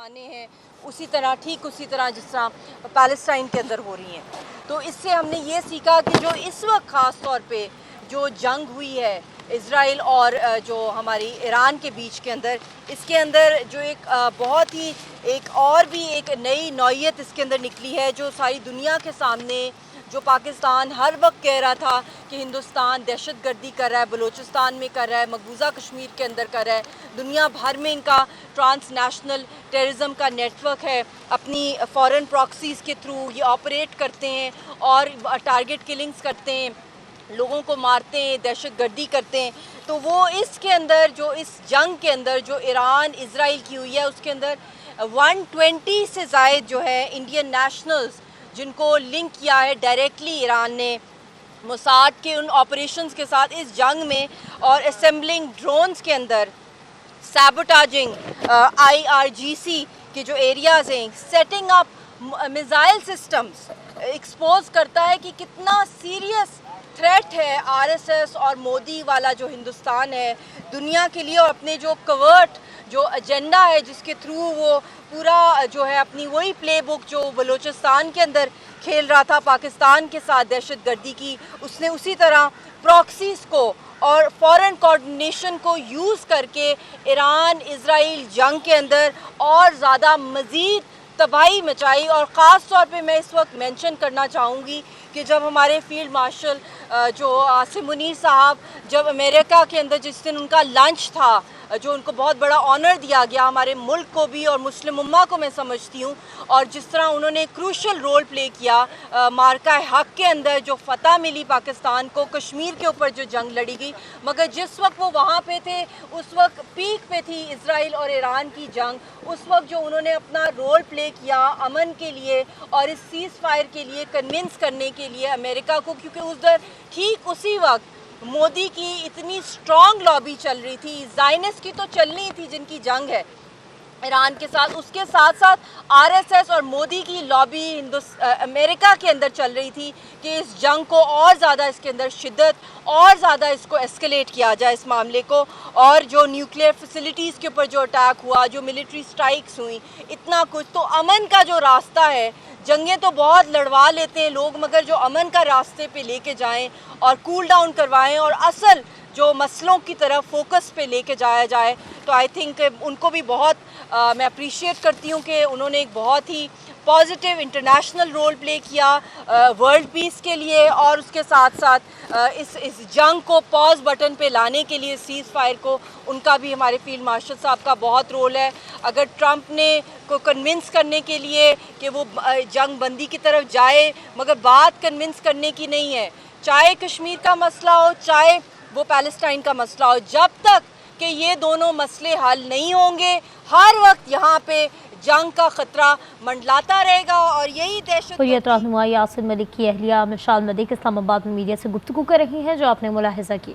طوفانیں ہیں ٹھیک اسی طرح جس طرح پیلسٹائن کے اندر ہو رہی ہیں. تو اس سے ہم نے یہ سیکھا کہ جو اس وقت خاص طور پہ جو جنگ ہوئی ہے اسرائیل اور جو ہماری ایران کے بیچ کے اندر، اس کے اندر جو ایک بہت ہی ایک نئی نوعیت اس کے اندر نکلی ہے، جو ساری دنیا کے سامنے جو پاکستان ہر وقت کہہ رہا تھا کہ ہندوستان دہشت گردی کر رہا ہے، بلوچستان میں کر رہا ہے، مقبوضہ کشمیر کے اندر کر رہا ہے، دنیا بھر میں ان کا ٹرانس نیشنل ٹیررزم کا نیٹ ورک ہے، اپنی فورن پراکسیز کے تھرو یہ آپریٹ کرتے ہیں اور ٹارگٹ کلنگز کرتے ہیں، لوگوں کو مارتے ہیں، دہشت گردی کرتے ہیں. تو وہ اس کے اندر جو اس جنگ کے اندر جو ایران اسرائیل کی ہوئی ہے، اس کے اندر 120 سے زائد جو ہے انڈین نیشنلز جن کو لنک کیا ہے ڈائریکٹلی ایران نے موساد کے ان آپریشنز کے ساتھ اس جنگ میں، اور اسمبلنگ ڈرونز کے اندر سیبوٹاجنگ IRGC کے جو ایریاز ہیں، setting up missile systems, expose کرتا ہے کہ کتنا سیریس تھریٹ ہے RSS اور مودی والا جو ہندوستان ہے دنیا کے لیے، اور اپنے جو کوورٹ جو ایجنڈا ہے جس کے تھرو وہ پورا جو ہے اپنی وہی پلے بک جو بلوچستان کے اندر کھیل رہا تھا پاکستان کے ساتھ دہشت گردی کی، اس نے اسی طرح پراکسیز کو اور فورن کوارڈینیشن کو یوز کر کے ایران اسرائیل جنگ کے اندر اور زیادہ مزید تباہی مچائی. اور خاص طور پہ میں اس وقت مینشن کرنا چاہوں گی کہ جب ہمارے فیلڈ مارشل جو عاصم منیر صاحب جب امریکہ کے اندر جس دن ان کا لنچ تھا، جو ان کو بہت بڑا آنر دیا گیا ہمارے ملک کو بھی اور مسلم امہ کو میں سمجھتی ہوں، اور جس طرح انہوں نے کروشل رول پلے کیا مارکہ حق کے اندر جو فتح ملی پاکستان کو، کشمیر کے اوپر جو جنگ لڑی گئی، مگر جس وقت وہ وہاں پہ تھے اس وقت پیک پہ تھی اسرائیل اور ایران کی جنگ. اس وقت جو انہوں نے اپنا رول پلے کیا امن کے لیے اور اس سیز فائر کے لیے کنونس کرنے کے لیے امریکہ کو، کیونکہ ٹھیک اسی وقت مودی کی اتنی اسٹرانگ لابی چل رہی تھی، زائنس کی تو چلنی تھی جن کی جنگ ہے ایران کے ساتھ، اس کے ساتھ ساتھ RSS اور مودی کی لابی امریکہ کے اندر چل رہی تھی کہ اس جنگ کو اور زیادہ اس کے اندر شدت اور زیادہ اس کو ایسکیلیٹ کیا جائے اس معاملے کو. اور جو نیوکلیئر فیسلٹیز کے اوپر جو اٹیک ہوا، جو ملٹری سٹرائکس ہوئیں، اتنا کچھ، تو امن کا جو راستہ ہے، جنگیں تو بہت لڑوا لیتے ہیں لوگ، مگر جو امن کا راستے پہ لے کے جائیں اور کول ڈاؤن کروائیں اور اصل جو مسئلوں کی طرف فوکس پہ لے کے جایا جائے، تو آئی تھنک ان کو بھی بہت میں اپریشیٹ کرتی ہوں کہ انہوں نے ایک بہت ہی پازیٹیو انٹرنیشنل رول پلے کیا ورلڈ پیس کے لیے، اور اس کے ساتھ ساتھ اس جنگ کو پاز بٹن پہ لانے کے لیے سیز فائر کو ان کا بھی ہمارے فیلڈ مارشل صاحب کا بہت رول ہے. اگر ٹرمپ نے کو کنونس کرنے کے لیے کہ وہ جنگ بندی کی طرف جائے، مگر بات کنونس کرنے کی نہیں ہے، چاہے کشمیر کا مسئلہ ہو چاہے وہ پیلسٹائن کا مسئلہ ہو، جب تک کہ یہ دونوں مسئلے حل نہیں ہوں گے ہر وقت یہاں پہ جنگ کا خطرہ منڈلاتا رہے گا. اور یہی دہشت حریت رہنما یاسر ملک کی اہلیہ مشال ملک اسلام آباد میں میڈیا سے گفتگو کر رہی ہیں، جو آپ نے ملاحظہ کی.